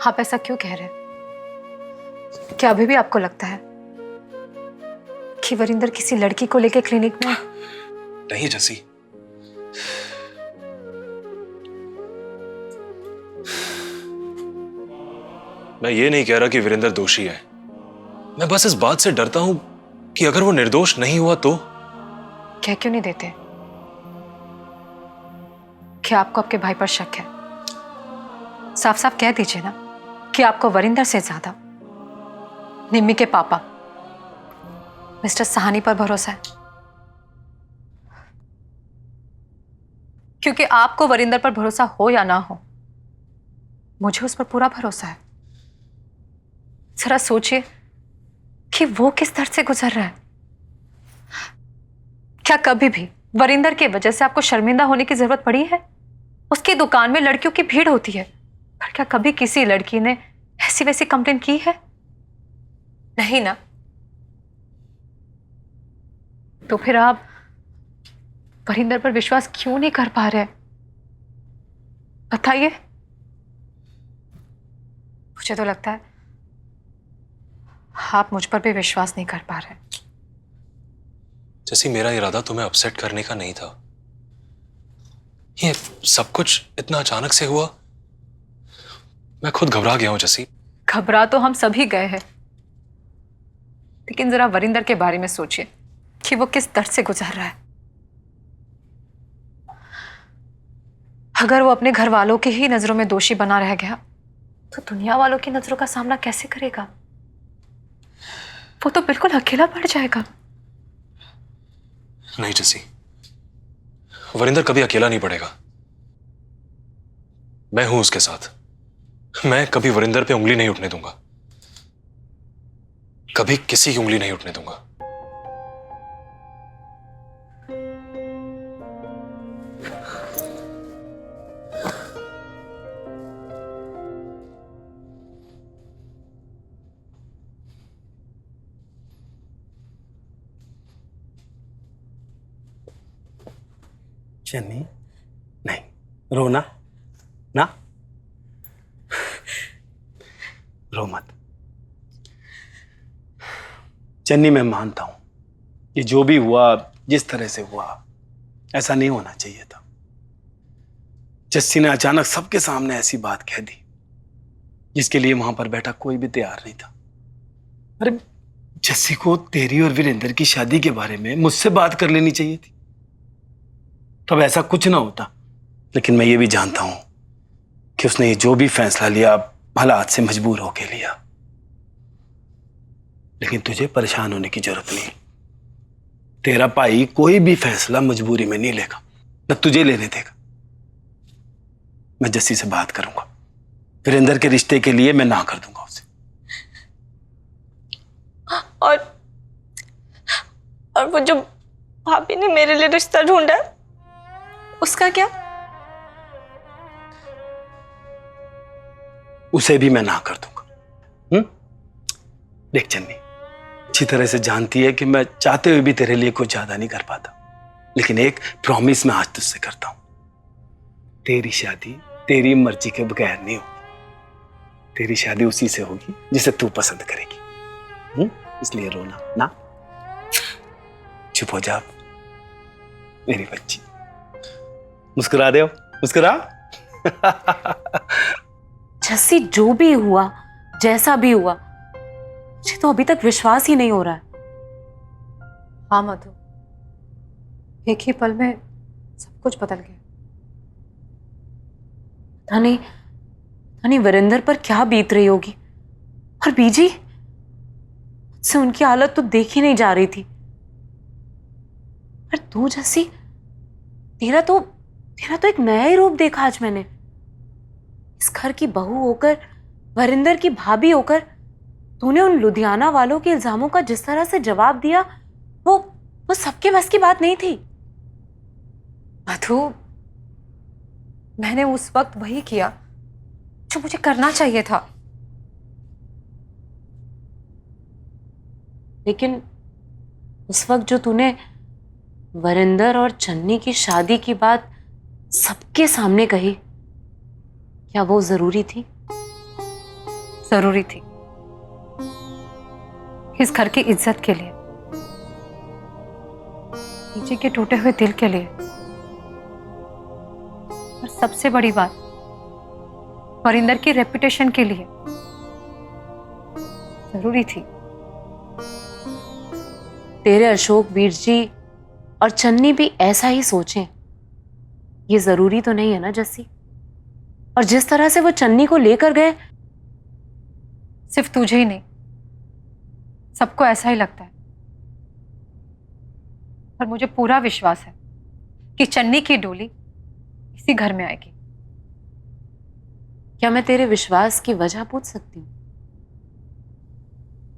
आप ऐसा क्यों कह रहे हैं? क्या अभी भी आपको लगता है कि वरिंदर किसी लड़की को लेकर क्लिनिक में? नहीं जसी, मैं ये नहीं कह रहा कि वीरेंद्र दोषी है। मैं बस इस बात से डरता हूं कि अगर वो निर्दोष नहीं हुआ तो। कह क्यों नहीं देते कि आपको आपके भाई पर शक है? साफ साफ कह दीजिए ना कि आपको वरिंदर से ज्यादा निम्मी के पापा मिस्टर सहानी पर भरोसा है। क्योंकि आपको वरिंदर पर भरोसा हो या ना हो, मुझे उस पर पूरा भरोसा है। जरा सोचिए कि वो किस दर्द से गुजर रहा है। क्या कभी भी वरिंदर की वजह से आपको शर्मिंदा होने की जरूरत पड़ी है? उसकी दुकान में लड़कियों की भीड़ होती है, पर क्या कभी किसी लड़की ने ऐसी वैसी कंप्लेन की है? नहीं ना। तो फिर आप वरिंदर पर विश्वास क्यों नहीं कर पा रहे? बताइए। मुझे तो लगता है आप मुझ पर भी विश्वास नहीं कर पा रहे। जैसी मेरा इरादा तुम्हें अपसेट करने का नहीं था। ये सब कुछ इतना अचानक से हुआ, मैं खुद घबरा गया हूं जसी। घबरा तो हम सभी गए हैं, लेकिन जरा वरिंदर के बारे में सोचिए कि वो किस दर्द से गुजर रहा है। अगर वो अपने घर वालों की ही नजरों में दोषी बना रह गया तो दुनिया वालों की नजरों का सामना कैसे करेगा? वो तो बिल्कुल अकेला पड़ जाएगा। नहीं जसी, वरिंदर कभी अकेला नहीं पड़ेगा। मैं हूं उसके साथ। मैं कभी वरिंदर पे उंगली नहीं उठने दूंगा, कभी किसी की उंगली नहीं उठने दूंगा। चन्नी, नहीं रोना ना, रो मत। चन्नी, मैं मानता हूं कि जो भी हुआ, जिस तरह से हुआ, ऐसा नहीं होना चाहिए था। जस्सी ने अचानक सबके सामने ऐसी बात कह दी जिसके लिए वहां पर बैठा कोई भी तैयार नहीं था। अरे जस्सी को तेरी और वीरेंद्र की शादी के बारे में मुझसे बात कर लेनी चाहिए थी, तब ऐसा कुछ ना होता। लेकिन मैं ये भी जानता हूं कि उसने ये जो भी फैसला लिया हालात से मजबूर होकर लिया। लेकिन तुझे परेशान होने की जरूरत नहीं। तेरा भाई कोई भी फैसला मजबूरी में नहीं लेगा, न तुझे लेने देगा। मैं जस्सी से बात करूंगा, वीरेंद्र के रिश्ते के लिए मैं ना कर दूंगा उसे। और वो जो भाभी ने मेरे लिए रिश्ता ढूंढा, उसका क्या? उसे भी मैं ना कर दूंगा। देख चन्नी, अच्छी तरह से जानती है कि मैं चाहते हुए भी तेरे लिए कुछ ज्यादा नहीं कर पाता, लेकिन एक प्रॉमिस मैं आज तुझसे करता हूं। तेरी शादी तेरी मर्जी के बगैर नहीं होगी। तेरी शादी उसी से होगी जिसे तू पसंद करेगी। इसलिए रोना ना, चुप हो जा मेरी बच्ची। मुस्कुरा दे, मुस्कुरा। जस्सी, जो भी हुआ, जैसा भी हुआ, मुझे तो अभी तक विश्वास ही नहीं हो रहा है। हाँ मधु, एक ही पल में सब कुछ बदल गया। पता नहीं वीरेंद्र पर क्या बीत रही होगी। और बीजी से उनकी हालत तो देखी नहीं जा रही थी। पर तू जस्सी, तेरा तो एक नया ही रूप देखा आज मैंने। इस घर की बहू होकर, वीरेंद्र की भाभी होकर, तूने उन लुधियाना वालों के इल्जामों का जिस तरह से जवाब दिया, वो सबके बस की बात नहीं थी। मधु, मैंने उस वक्त वही किया जो मुझे करना चाहिए था। लेकिन उस वक्त जो तूने वीरेंद्र और चन्नी की शादी की बात सबके सामने कही, क्या वो जरूरी थी? जरूरी थी, इस घर की इज्जत के लिए, पीछे के टूटे हुए दिल के लिए, और सबसे बड़ी बात वरिंदर की रेपुटेशन के लिए जरूरी थी। तेरे अशोक वीर जी और चन्नी भी ऐसा ही सोचें, ये जरूरी तो नहीं है ना जस्सी। और जिस तरह से वो चन्नी को लेकर गए, सिर्फ तुझे ही नहीं, सबको ऐसा ही लगता है। और मुझे पूरा विश्वास है कि चन्नी की डोली इसी घर में आएगी। क्या मैं तेरे विश्वास की वजह पूछ सकती हूँ?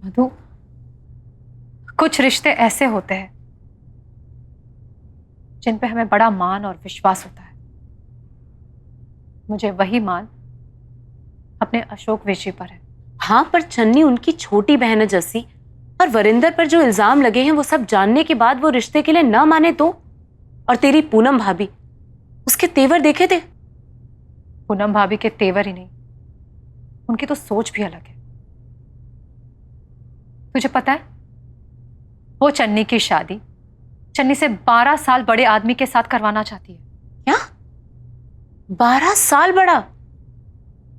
मधु, कुछ रिश्ते ऐसे होते हैं जिन पे हमें बड़ा मान और विश्वास होता है। मुझे वही मान अपने अशोक विजय पर है। हाँ, पर चन्नी उनकी छोटी बहन है जस्सी, और वरिंदर पर जो इल्जाम लगे हैं वो सब जानने के बाद वो रिश्ते के लिए ना माने तो? और तेरी पूनम भाभी, उसके तेवर देखे थे? पूनम भाभी के तेवर ही नहीं, उनकी तो सोच भी अलग है। तुझे पता है, वो चन्नी की शादी चन्नी से 12 साल बड़े आदमी के साथ करवाना चाहती है। क्या? 12 साल बड़ा?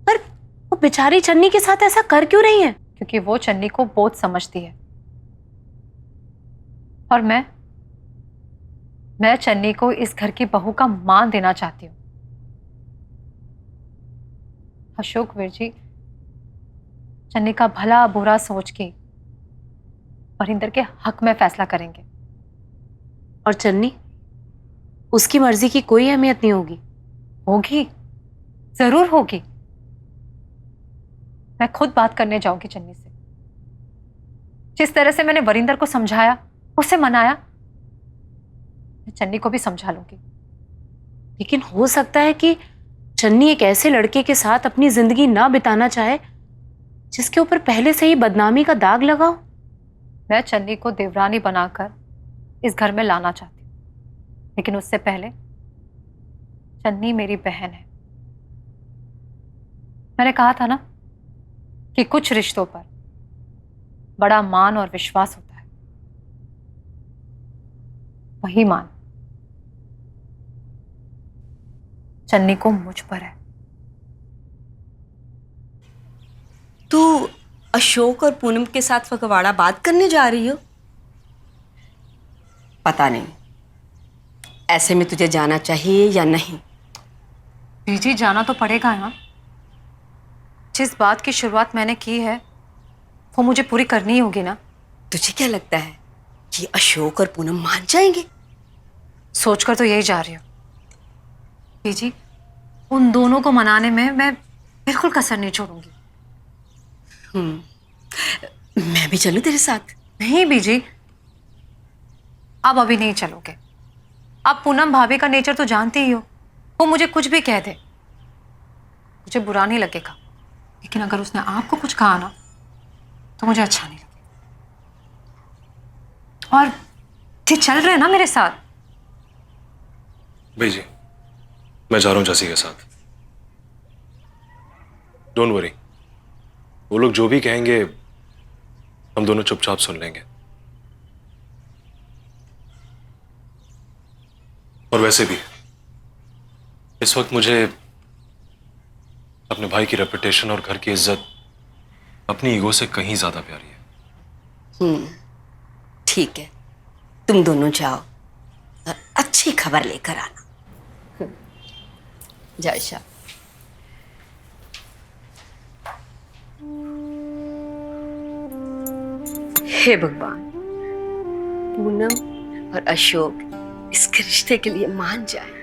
पर वो बेचारी चन्नी के साथ ऐसा कर क्यों रही है? क्योंकवो चन्नी को बोझ समझती है, और मैं चन्नी को इस घर की बहू का मान देना चाहती हूँ। अशोक वीर जी चन्नी का भला बुरा सोच के वरिंदर के हक में फैसला करेंगे। और चन्नी, उसकी मर्जी की कोई अहमियत नहीं होगी? होगी, जरूर होगी। मैं खुद बात करने जाऊंगी चन्नी से। जिस तरह से मैंने वरिंदर को समझाया, उसे मनाया, मैं चन्नी को भी समझा लूंगी। लेकिन हो सकता है कि चन्नी एक ऐसे लड़के के साथ अपनी जिंदगी ना बिताना चाहे जिसके ऊपर पहले से ही बदनामी का दाग लगा हो। मैं चन्नी को देवरानी बनाकर इस घर में लाना चाहती हूँ, लेकिन उससे पहले चन्नी मेरी बहन है। मैंने कहा था ना कि कुछ रिश्तों पर बड़ा मान और विश्वास होता है। वही मान चन्नी को मुझ पर है। तू अशोक और पूनम के साथ फकवाड़ा बात करने जा रही हो? पता नहीं, ऐसे में तुझे जाना चाहिए या नहीं? जी जाना तो पड़ेगा ना। जिस बात की शुरुआत मैंने की है वो मुझे पूरी करनी ही होगी ना। तुझे क्या लगता है कि अशोक और पूनम मान जाएंगे? सोचकर तो यही जा रही हूँ जी, उन दोनों को मनाने में मैं बिल्कुल कसर नहीं छोड़ूंगी। मैं भी चलूं तेरे साथ? नहीं बीजी, आप अभी नहीं चलोगे। आप पूनम भाभी का नेचर तो जानती ही हो, वो मुझे कुछ भी कह दे मुझे बुरा नहीं लगेगा, लेकिन अगर उसने आपको कुछ कहा ना तो मुझे अच्छा नहीं लगेगा। और ये चल रहे हैं ना मेरे साथ। भाई जी, मैं जा रहा हूं जसी के साथ। डोंट वरी, वो लोग जो भी कहेंगे हम दोनों चुपचाप सुन लेंगे। और वैसे भी इस वक्त मुझे अपने भाई की रेपुटेशन और घर की इज्जत अपनी ईगो से कहीं ज्यादा प्यारी है। ठीक है, तुम दोनों जाओ और अच्छी खबर लेकर आना। जय शाह। हे भगवान, पूनम और अशोक इसके रिश्ते के लिए मान जाए।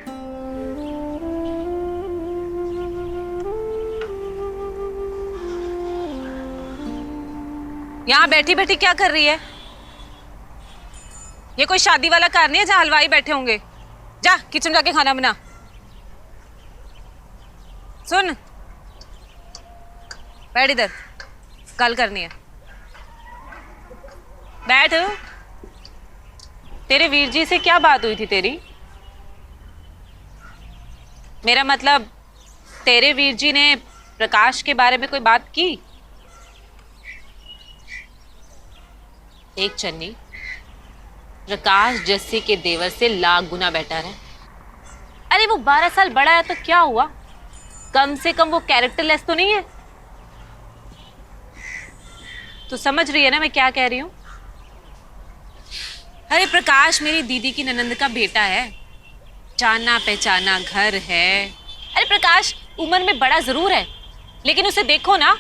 यहाँ बैठी बैठी क्या कर रही है? ये कोई शादी वाला घर नहीं है जहाँ हलवाई बैठे होंगे। जा किचन जाके खाना बना। सुन, बैठ इधर, कल करनी है। बैठ। तेरे वीर जी से क्या बात हुई थी तेरी? मेरा मतलब तेरे वीर जी ने प्रकाश के बारे में कोई बात की? एक चन्नी, प्रकाश जस्सी के देवर से लाख गुना बेटर है। अरे वो 12 साल बड़ा है तो क्या हुआ, कम से कम वो कैरेक्टरलेस तो नहीं है। तू समझ रही है ना मैं क्या कह रही हूं? अरे प्रकाश मेरी दीदी की ननंद का बेटा है, जाना पहचाना घर है। अरे प्रकाश उम्र में बड़ा जरूर है, लेकिन उसे देखो ना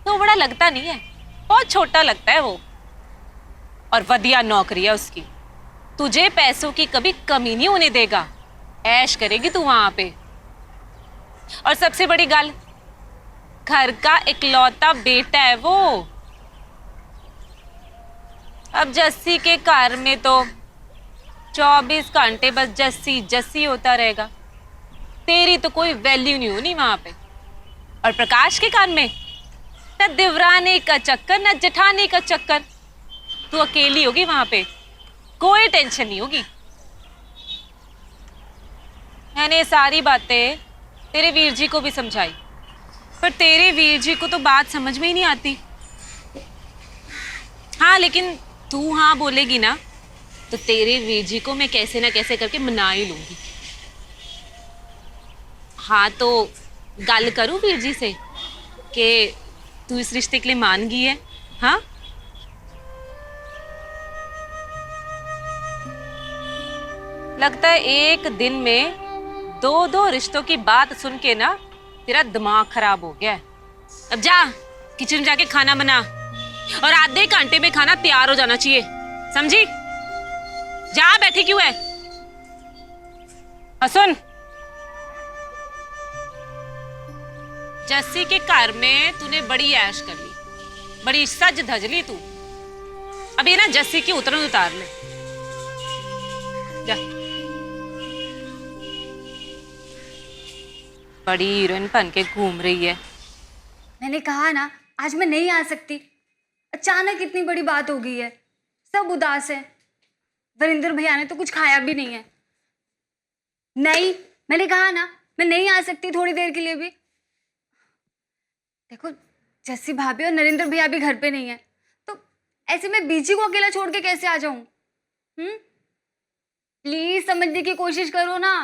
तो बड़ा लगता नहीं है, बहुत छोटा लगता है वो। और वधिया नौकरी है उसकी, तुझे पैसों की कभी कमी नहीं होने देगा, ऐश करेगी तू वहां पे। और सबसे बड़ी गल, घर का इकलौता बेटा है वो। अब जस्सी के घर में तो 24 घंटे बस जस्सी जस्सी होता रहेगा, तेरी तो कोई वैल्यू नहीं होनी वहां पे। और प्रकाश के कान में न दिवराने का चक्कर न जेठाने का चक्कर, तू अकेली होगी वहां पे, कोई टेंशन नहीं होगी। मैंने सारी बातें तेरे वीर जी को भी समझाई, पर तेरे वीर जी को तो बात समझ में ही नहीं आती। हाँ लेकिन तू हाँ बोलेगी ना तो तेरे वीर जी को मैं कैसे ना कैसे करके मना ही लूंगी। हाँ तो गल करूं वीर जी से कि तू इस रिश्ते के लिए मान गई है? हाँ लगता है एक दिन में 2-2 रिश्तों की बात सुन के ना तेरा दिमाग खराब हो गया है। अब जा किचन में जाके खाना बना, और आधे घंटे में खाना तैयार हो जाना चाहिए, समझी? जा बैठी क्यों है? सुन, जस्सी के घर में तूने बड़ी ऐश कर ली, बड़ी सज धज ली तू। अभी ना जस्सी की उतरन उतार ले, जा। बड़ी हीरोइन बन के घूम रही है। मैंने कहा ना आज मैं नहीं आ सकती, अचानक इतनी बड़ी बात हो गई है, सब उदास है। वरिंदर भैया ने तो कुछ खाया भी नहीं है। नहीं, मैंने कहा ना मैं नहीं आ सकती थोड़ी देर के लिए भी। देखो जस्सी भाभी और नरेंद्र भैया भी घर पे नहीं है, तो ऐसे में बीजी को अकेला छोड़ के कैसे आ जाऊं? प्लीज समझने की कोशिश करो ना।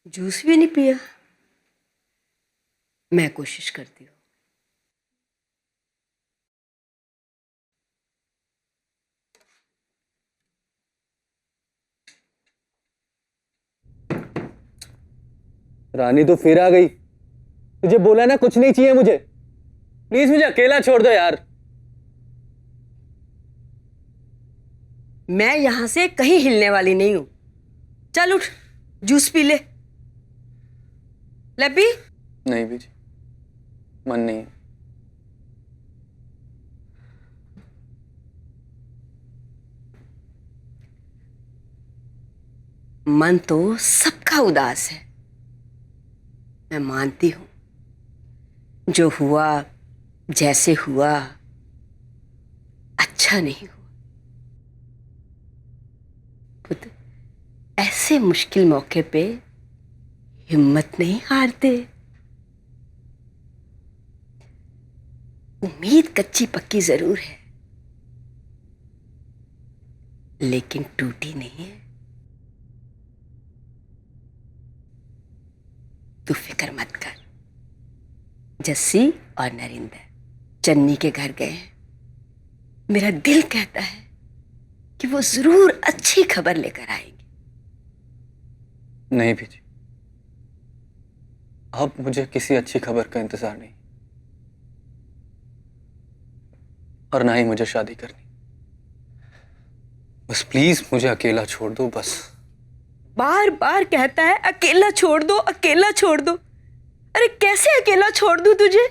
जूस भी नहीं पिया? मैं कोशिश करती हूँ। रानी तो फिर आ गई। तुझे बोला ना कुछ नहीं चाहिए मुझे, प्लीज मुझे अकेला छोड़ दो यार। मैं यहां से कहीं हिलने वाली नहीं हूं। चल उठ, जूस पी ले। लबी? नहीं बीजी, मन नहीं है। मन तो सबका उदास है, मैं मानती हूं। जो हुआ जैसे हुआ अच्छा नहीं हुआ। खुद ऐसे मुश्किल मौके पे हिम्मत नहीं हारते। उम्मीद कच्ची पक्की जरूर है, लेकिन टूटी नहीं है। तू फिक्र मत कर। जस्सी और नरेंद्र चन्नी के घर गए हैं। मेरा दिल कहता है कि वो जरूर अच्छी खबर लेकर आएंगे। नहीं बीजी, अब मुझे किसी अच्छी खबर का इंतजार नहीं, और ना ही मुझे शादी करनी। बस प्लीज मुझे अकेला छोड़ दो बस। बार बार कहता है अकेला छोड़ दो, अकेला छोड़ दो। अरे कैसे अकेला छोड़ दूं तुझे?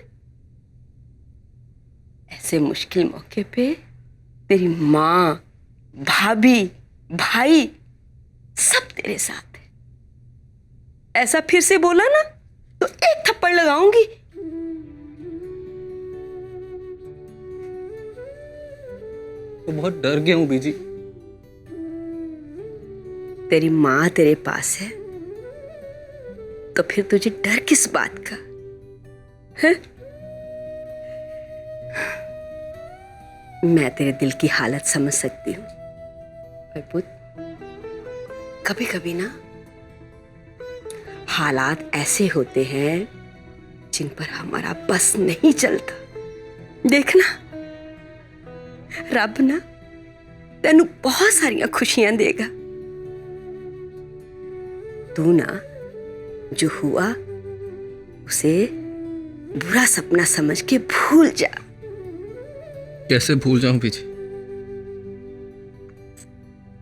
ऐसे मुश्किल मौके पे तेरी माँ, भाभी, भाई सब तेरे साथ है। ऐसा फिर से बोला ना तो एक थप्पड़ लगाऊंगी। तो बहुत डर गया हूं बीजी। तेरी माँ तेरे पास है तो फिर तुझे डर किस बात का है? मैं तेरे दिल की हालत समझ सकती हूँ, पर पुत कभी कभी ना हालात ऐसे होते हैं जिन पर हमारा बस नहीं चलता। देखना, रब ना तेनू बहुत सारियां खुशियां देगा। तू ना जो हुआ उसे बुरा सपना समझ के भूल जा। कैसे भूल जाऊं पीछे?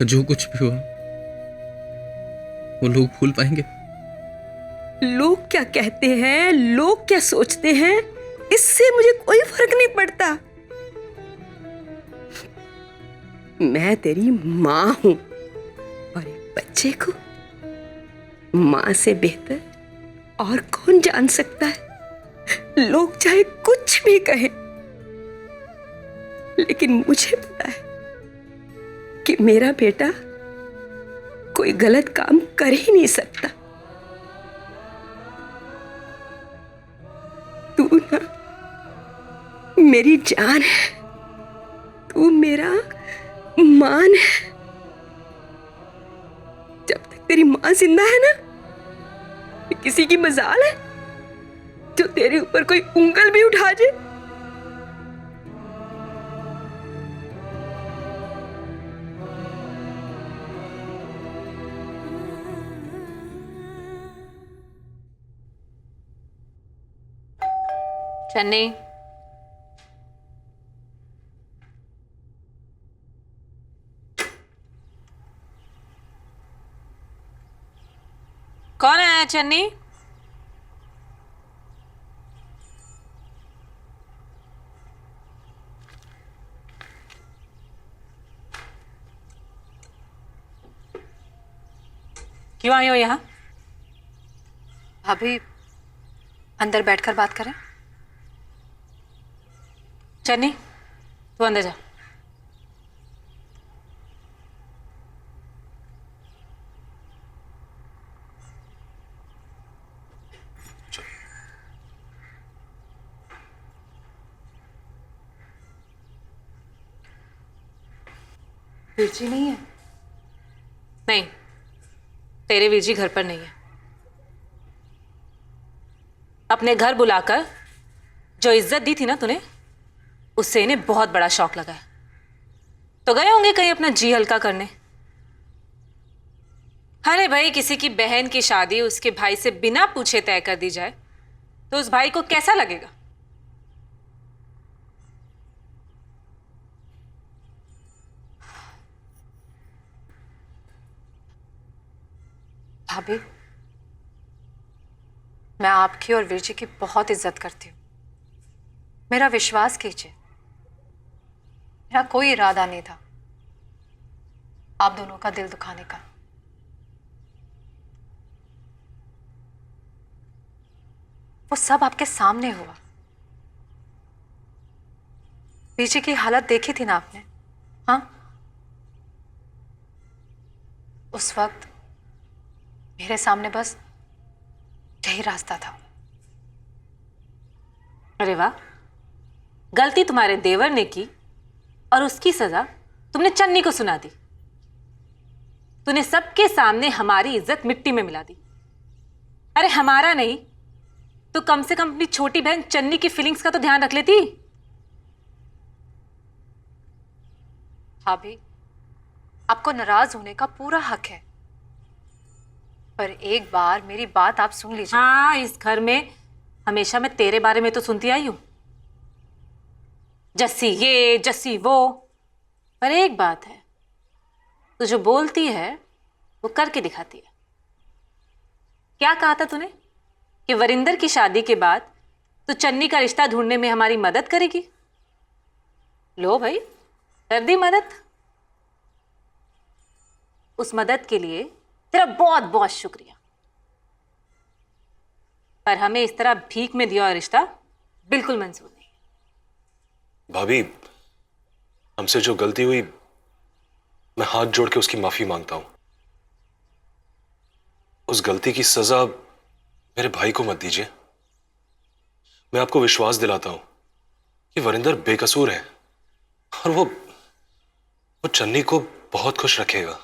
जो कुछ भी हुआ वो लोग भूल पाएंगे? लोग क्या कहते हैं, लोग क्या सोचते हैं, इससे मुझे कोई फर्क नहीं पड़ता। मैं तेरी मां हूं और एक बच्चे को मां से बेहतर और कौन जान सकता है। लोग चाहे कुछ भी कहें, लेकिन मुझे पता है कि मेरा बेटा कोई गलत काम कर ही नहीं सकता। तू ना मेरी जान है, तू मेरा मान है। जब तक तेरी मां जिंदा है ना, किसी की मजाल है जो तेरे ऊपर कोई उंगल भी उठा जाए। चन्नी, कौन आया चन्नी? क्यों आई हो यहाँ? भाभी, अंदर बैठकर बात करें? चन्नी, तू अंदर जा। वीर जी नहीं है? नहीं, तेरे वीर जी घर पर नहीं है। अपने घर बुलाकर जो इज्जत दी थी ना तूने, उससे इन्हें बहुत बड़ा शौक लगा है। तो गए होंगे कहीं अपना जी हल्का करने। अरे भाई, किसी की बहन की शादी उसके भाई से बिना पूछे तय कर दी जाए तो उस भाई को कैसा लगेगा? भाभी, मैं आपकी और वीर जी की बहुत इज्जत करती हूँ। मेरा विश्वास कीजिए, मेरा कोई इरादा नहीं था आप दोनों का दिल दुखाने का। वो सब आपके सामने हुआ। वीर जी की हालत देखी थी ना आपने? हाँ, उस वक्त मेरे सामने बस यही रास्ता था। अरे वाह, गलती तुम्हारे देवर ने की और उसकी सजा तुमने चन्नी को सुना दी। तूने सबके सामने हमारी इज्जत मिट्टी में मिला दी। अरे हमारा नहीं तो कम से कम अपनी छोटी बहन चन्नी की फीलिंग्स का तो ध्यान रख लेती। भाभी, आपको नाराज होने का पूरा हक है, पर एक बार मेरी बात आप सुन लीजिए। हाँ, इस घर में हमेशा मैं तेरे बारे में तो सुनती आई हूं, जस्सी ये जस्सी वो। पर एक बात है, तू जो बोलती है वो करके दिखाती है। क्या कहा था तूने कि वरिंदर की शादी के बाद तू चन्नी का रिश्ता ढूंढने में हमारी मदद करेगी? लो भाई, कर दी मदद। उस मदद के लिए तेरा बहुत बहुत शुक्रिया, पर हमें इस तरह भीख में दिया हुआ रिश्ता बिल्कुल मंजूर नहीं। भाभी, हमसे जो गलती हुई, मैं हाथ जोड़ के उसकी माफी मांगता हूं। उस गलती की सजा मेरे भाई को मत दीजिए। मैं आपको विश्वास दिलाता हूं कि वरिंदर बेकसूर है और वो चन्नी को बहुत खुश रखेगा।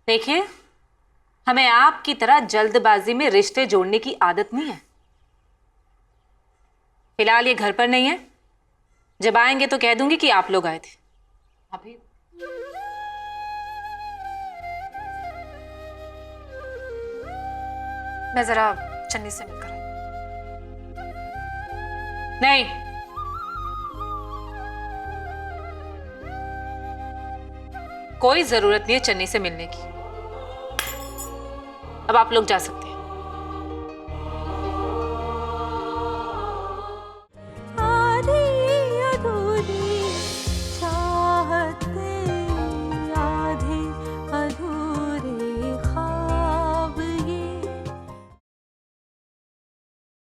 देखिए, हमें आपकी तरह जल्दबाजी में रिश्ते जोड़ने की आदत नहीं है। फिलहाल ये घर पर नहीं है, जब आएंगे तो कह दूंगी कि आप लोग आए थे। अभी मैं जरा चन्नी से मिलकर आई। नहीं, कोई जरूरत नहीं है चन्नी से मिलने की। अब आप लोग जा सकते हैं।